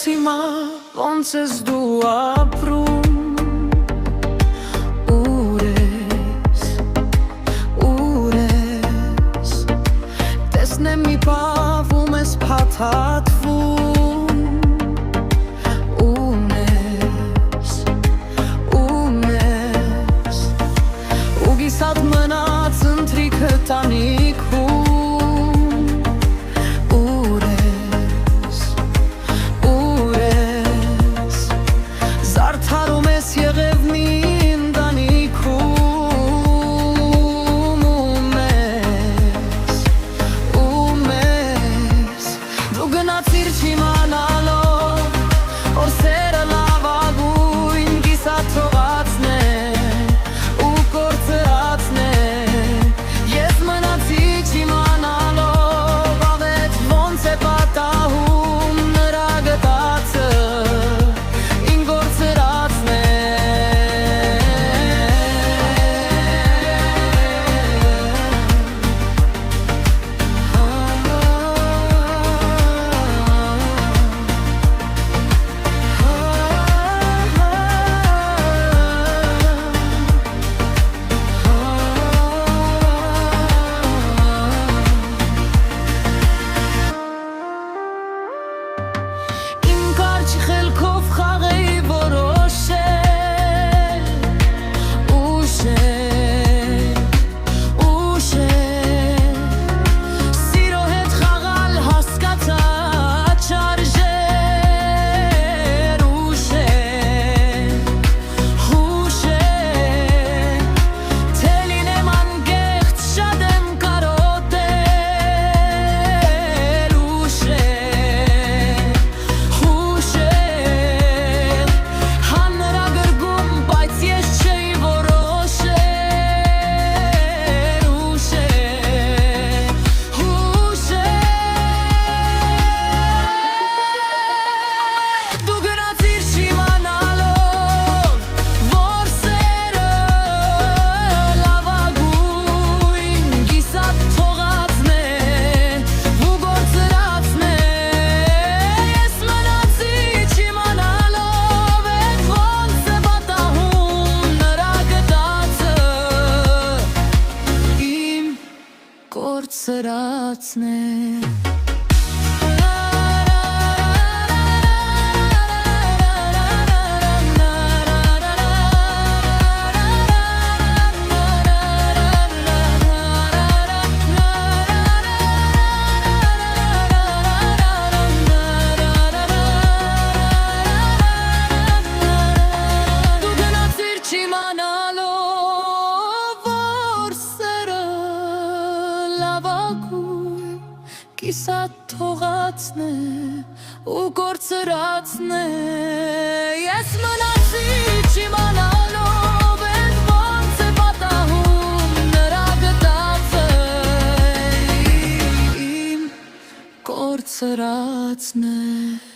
հիմա ոնց ես դու ապրում Ուր ես Տեսնեմ մի պահվում ես փաթաթվում Ում ես Ու գիսատ մնաց ընթրիքը տանիքում Սրացն է Կիսատ թողածն է ու կործրածն է Ես մնացի չիմանալով էդ ոնց է պատահում նրա գտածը Իմ կործրածն է